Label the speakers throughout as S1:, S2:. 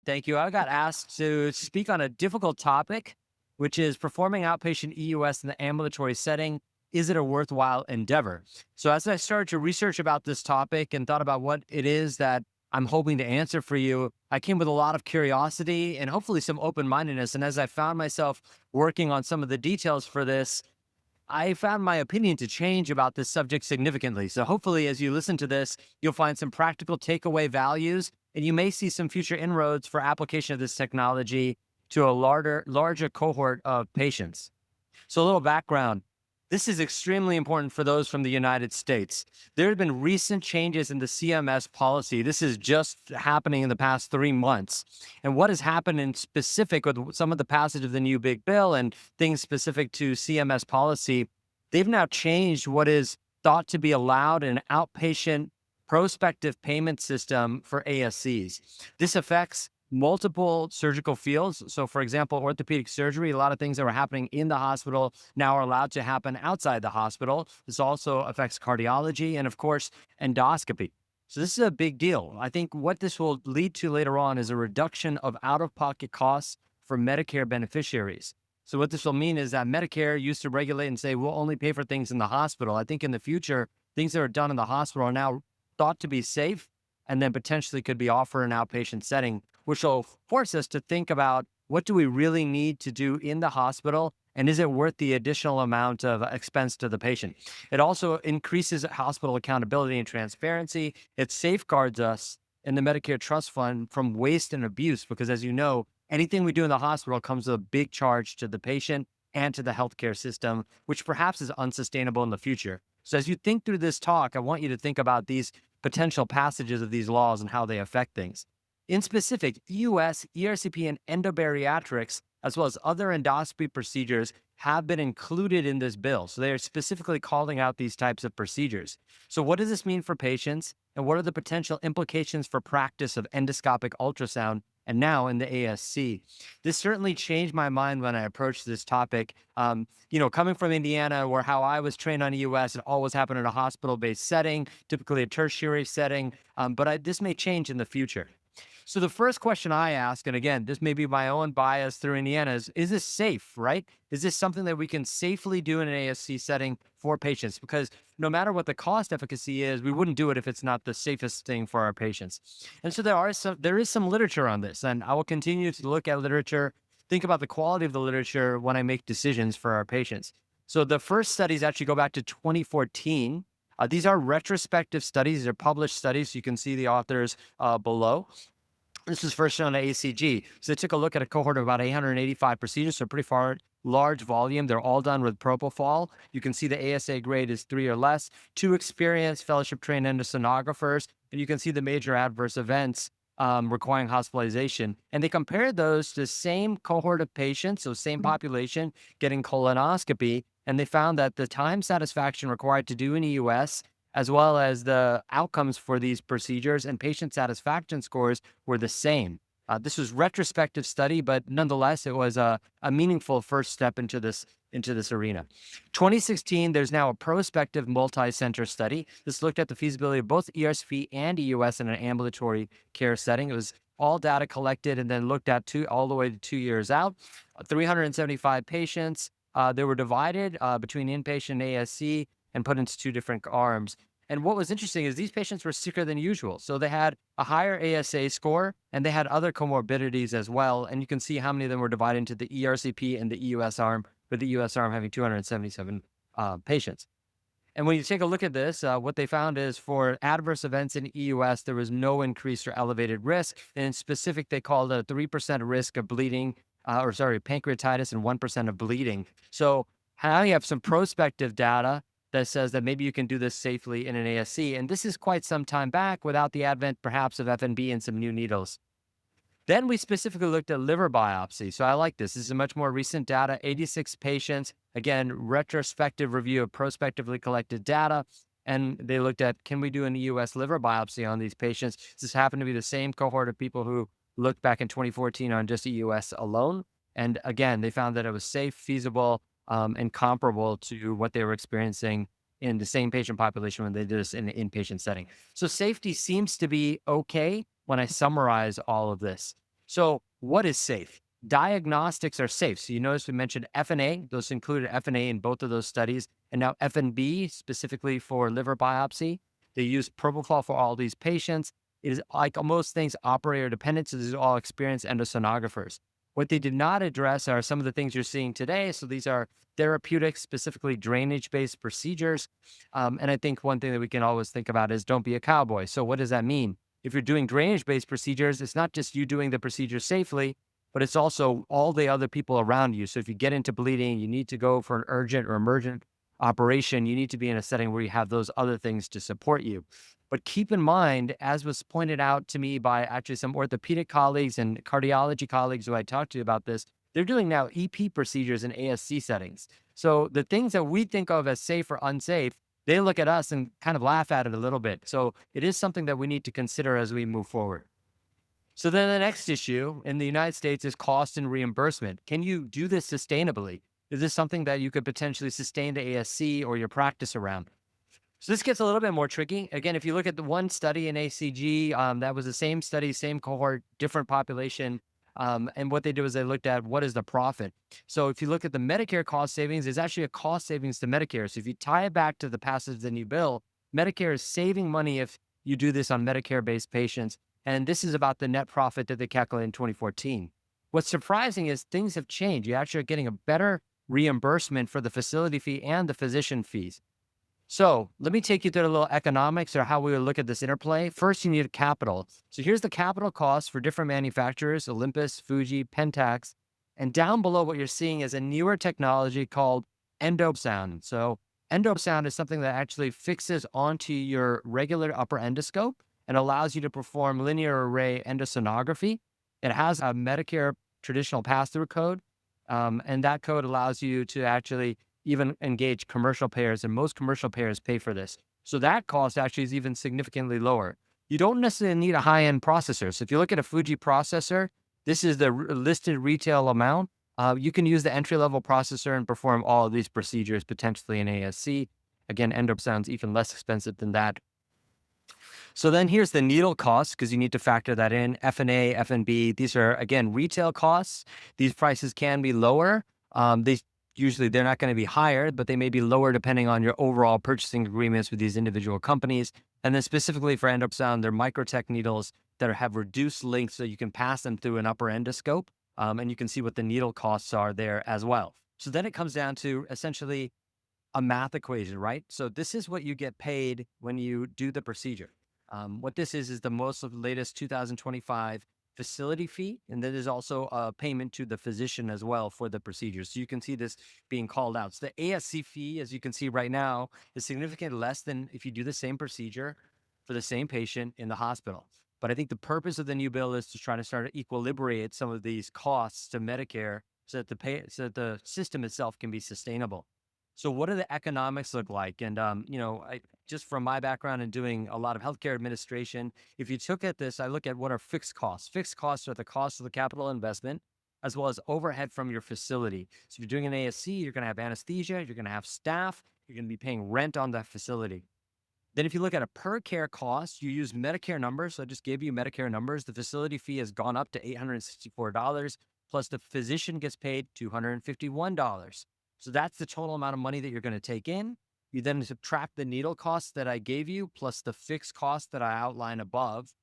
S1: Thank you. I got asked to speak on a difficult topic, which is performing outpatient EUS in the ambulatory setting. Is it a worthwhile endeavor? So, as I started to research about this topic and thought about what it is that I'm hoping to answer for you, I came with a lot of curiosity and hopefully some open mindedness. And as I found myself working on some of the details for this, I found my opinion to change about this subject significantly. So hopefully, as you listen to this, you'll find some practical takeaway values, and you may see some future inroads for application of this technology to a larger cohort of patients. So, a little background. This is extremely important for those from the United States. There have been recent changes in the CMS policy. This is just happening in the past 3 months. And what has happened in specific with some of the passage of the new big bill and things specific to CMS policy, they've now changed what is thought to be allowed in an outpatient prospective payment system for ASCs. This affects multiple surgical fields. So, for example, orthopedic surgery, a lot of things that were happening in the hospital now are allowed to happen outside the hospital. This also affects cardiology and, of course, endoscopy. So, this is a big deal. I think what this will lead to later on is a reduction of out of pocket costs for Medicare beneficiaries. So, what this will mean is that Medicare used to regulate and say, we'll only pay for things in the hospital. I think in the future, things that are done in the hospital are now thought to be safe and then potentially could be offered in an outpatient setting, which will force us to think about what do we really need to do in the hospital, and is it worth the additional amount of expense to the patient? It also increases hospital accountability and transparency. It safeguards us in the Medicare Trust Fund from waste and abuse, because as you know, anything we do in the hospital comes with a big charge to the patient and to the healthcare system, which perhaps is unsustainable in the future. So as you think through this talk, I want you to think about these potential passages of these laws and how they affect things. In specific, EUS, ERCP, and endobariatrics, as well as other endoscopy procedures, have been included in this bill. So they are specifically calling out these types of procedures. So, what does this mean for patients? And what are the potential implications for practice of endoscopic ultrasound and now in the ASC? This certainly changed my mind when I approached this topic. Coming from Indiana, where how I was trained on EUS, it always happened in a hospital-based setting, typically a tertiary setting. This may change in the future. So the first question I ask, and again, this may be my own bias through Indiana, is this safe, right? Is this something that we can safely do in an ASC setting for patients? Because no matter what the cost efficacy is, we wouldn't do it if it's not the safest thing for our patients. And so there is some literature on this, and I will continue to look at literature, think about the quality of the literature when I make decisions for our patients. So the first studies actually go back to 2014. These are retrospective studies. They're published studies. You can see the authors below. This was first shown at ACG. So they took a look at a cohort of about 885 procedures, so pretty far large volume. They're all done with propofol. You can see the ASA grade is 3 or less, 2 experienced fellowship trained endosonographers, and you can see the major adverse events requiring hospitalization. And they compared those to the same cohort of patients, so same population getting colonoscopy, and they found that the time satisfaction required to do an EUS as well as the outcomes for these procedures and patient satisfaction scores were the same. This was retrospective study, but nonetheless, it was a meaningful first step into this arena. 2016, there's now a prospective multi-center study. This looked at the feasibility of both ERCP and EUS in an ambulatory care setting. It was all data collected and then looked at all the way to 2 years out. 375 patients. They were divided between inpatient and ASC and put into 2 different arms. And what was interesting is these patients were sicker than usual. So they had a higher ASA score and they had other comorbidities as well. And you can see how many of them were divided into the ERCP and the EUS arm, with the EUS arm having 277 patients. And when you take a look at this, what they found is for adverse events in EUS, there was no increased or elevated risk. And in specific, they called it a 3% risk of bleeding, pancreatitis and 1% of bleeding. So now you have some prospective data that says that maybe you can do this safely in an ASC. And this is quite some time back without the advent perhaps of FNB and some new needles. Then we specifically looked at liver biopsy. So I like this. This is a much more recent data, 86 patients. Again, retrospective review of prospectively collected data. And they looked at, can we do an EUS liver biopsy on these patients? This happened to be the same cohort of people who looked back in 2014 on just EUS alone. And again, they found that it was safe, feasible, and comparable to what they were experiencing in the same patient population when they did this in an inpatient setting. So safety seems to be okay when I summarize all of this. So what is safe? Diagnostics are safe. So you notice we mentioned FNA. Those included FNA in both of those studies. And now FNB, specifically for liver biopsy. They use propofol for all these patients. It is like most things operator dependent. So these are all experienced endosonographers. What they did not address are some of the things you're seeing today. So these are therapeutics, specifically drainage-based procedures. And I think one thing that we can always think about is don't be a cowboy. So what does that mean? If you're doing drainage-based procedures, it's not just you doing the procedure safely, but it's also all the other people around you. So if you get into bleeding, you need to go for an urgent or emergent operation, you need to be in a setting where you have those other things to support you. But keep in mind, as was pointed out to me by actually some orthopedic colleagues and cardiology colleagues who I talked to about this, they're doing now EP procedures in ASC settings. So the things that we think of as safe or unsafe, they look at us and kind of laugh at it a little bit. So it is something that we need to consider as we move forward. So then the next issue in the United States is cost and reimbursement. Can you do this sustainably? Is this something that you could potentially sustain the ASC or your practice around? So this gets a little bit more tricky. Again, if you look at the one study in ACG, that was the same study, same cohort, different population. And what they did was they looked at what is the profit. So if you look at the Medicare cost savings, there's actually a cost savings to Medicare. So if you tie it back to the passage of the new bill, Medicare is saving money if you do this on Medicare-based patients. And this is about the net profit that they calculated in 2014. What's surprising is things have changed. You actually are getting a better reimbursement for the facility fee and the physician fees. So let me take you through a little economics or how we would look at this interplay. First, you need capital. So here's the capital costs for different manufacturers, Olympus, Fuji, Pentax. And down below what you're seeing is a newer technology called endosound. So endosound is something that actually fixes onto your regular upper endoscope and allows you to perform linear array endosonography. It has a Medicare traditional pass-through code, and that code allows you to actually even engage commercial payers, and most commercial payers pay for this. So that cost actually is even significantly lower. You don't necessarily need a high-end processor. So if you look at a Fuji processor, this is the listed retail amount. You can use the entry-level processor and perform all of these procedures potentially in ASC. Again, endosound's even less expensive than that. So then here's the needle costs, because you need to factor that in. FNA, FNB, these are, again, retail costs. These prices can be lower. They're not going to be higher, but they may be lower depending on your overall purchasing agreements with these individual companies. And then specifically for endosound, they're microtech needles that have reduced length so you can pass them through an upper endoscope. And you can see what the needle costs are there as well. So then it comes down to essentially a math equation, right? So this is what you get paid when you do the procedure. What this is the most of the latest 2025 facility fee, and then there's also a payment to the physician as well for the procedure. So you can see this being called out. So the ASC fee, as you can see right now, is significantly less than if you do the same procedure for the same patient in the hospital. But I think the purpose of the new bill is to try to start to equilibrate some of these costs to Medicare so that the system itself can be sustainable. So what do the economics look like? And, just from my background in doing a lot of healthcare administration, if you look at this, I look at what are fixed costs. Fixed costs are the cost of the capital investment, as well as overhead from your facility. So if you're doing an ASC, you're going to have anesthesia, you're going to have staff, you're going to be paying rent on that facility. Then if you look at a per care cost, you use Medicare numbers. So I just gave you Medicare numbers. The facility fee has gone up to $864, plus the physician gets paid $251. So that's the total amount of money that you're going to take in. You then subtract the needle costs that I gave you, plus the fixed costs that I outline above.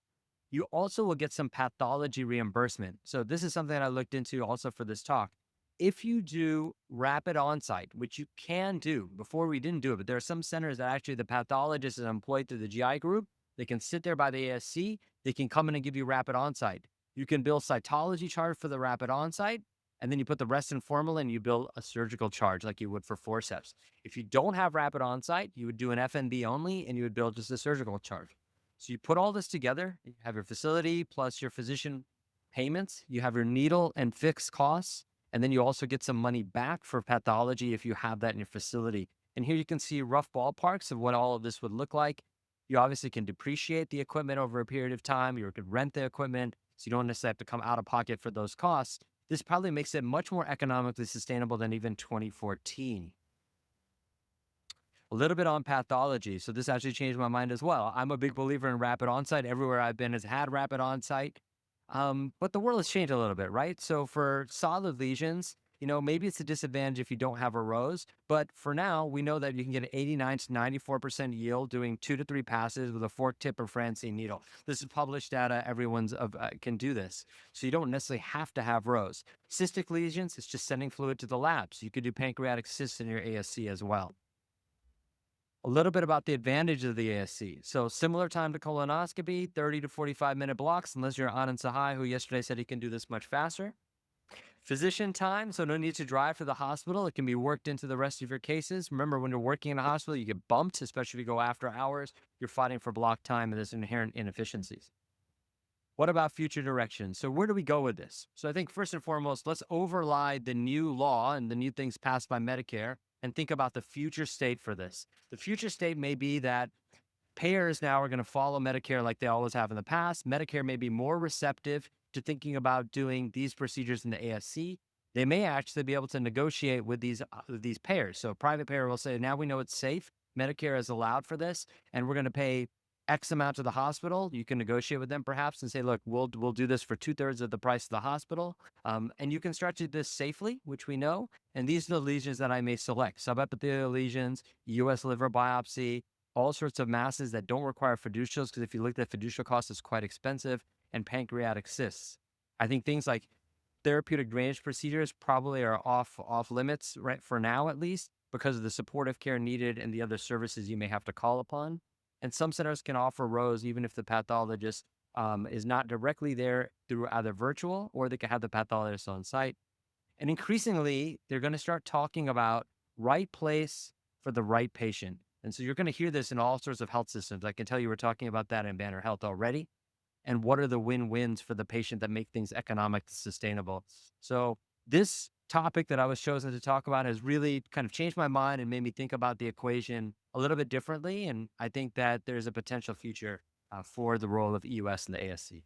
S1: You also will get some pathology reimbursement. So this is something that I looked into also for this talk. If you do rapid onsite, which you can do, before we didn't do it, but there are some centers that actually the pathologist is employed through the GI group. They can sit there by the ASC. They can come in and give you rapid onsite. You can bill cytology charge for the rapid onsite, and then you put the rest in formalin and you bill a surgical charge like you would for forceps. If you don't have rapid onsite, you would do an FNB only and you would bill just a surgical charge. So you put all this together, you have your facility plus your physician payments, you have your needle and fixed costs, and then you also get some money back for pathology if you have that in your facility. And here you can see rough ballparks of what all of this would look like. You obviously can depreciate the equipment over a period of time. You could rent the equipment, so you don't necessarily have to come out of pocket for those costs. This probably makes it much more economically sustainable than even 2014. A little bit on pathology. So this actually changed my mind as well. I'm a big believer in rapid onsite. Everywhere I've been has had rapid onsite. But the world has changed a little bit, right? So for solid lesions, maybe it's a disadvantage if you don't have a rose. But for now, we know that you can get an 89 to 94% yield doing 2 to 3 passes with a fork tip or Francine needle. This is published data. Everyone's can do this. So you don't necessarily have to have rose. Cystic lesions, it's just sending fluid to the lab. So you could do pancreatic cysts in your ASC as well. A little bit about the advantage of the ASC. So similar time to colonoscopy, 30 to 45-minute blocks, unless you're Anand Sahai, who yesterday said he can do this much faster. Physician time, so no need to drive to the hospital. It can be worked into the rest of your cases. Remember, when you're working in a hospital, you get bumped, especially if you go after hours. You're fighting for block time, and there's inherent inefficiencies. What about future directions? So where do we go with this? So I think first and foremost, let's override the new law and the new things passed by Medicare and think about the future state for this. The future state may be that payers now are going to follow Medicare like they always have in the past. Medicare may be more receptive to thinking about doing these procedures in the ASC. They may actually be able to negotiate with these payers. So a private payer will say, now we know it's safe. Medicare has allowed for this, and we're going to pay X amount to the hospital. You can negotiate with them perhaps and say, look, we'll do this for 2/3 of the price of the hospital. And you can start to do this safely, which we know. And these are the lesions that I may select: subepithelial lesions, EUS liver biopsy, all sorts of masses that don't require fiducials, because if you look at fiducial cost, it's quite expensive, and pancreatic cysts. I think things like therapeutic drainage procedures probably are off limits, right, for now at least, because of the supportive care needed and the other services you may have to call upon. And some centers can offer rows even if the pathologist is not directly there through either virtual, or they can have the pathologist on site. And increasingly, they're going to start talking about right place for the right patient. And so you're going to hear this in all sorts of health systems. I can tell you we're talking about that in Banner Health already. And what are the win-wins for the patient that make things economic and sustainable? So this topic that I was chosen to talk about has really kind of changed my mind and made me think about the equation a little bit differently. And I think that there's a potential future for the role of EUS in the ASC.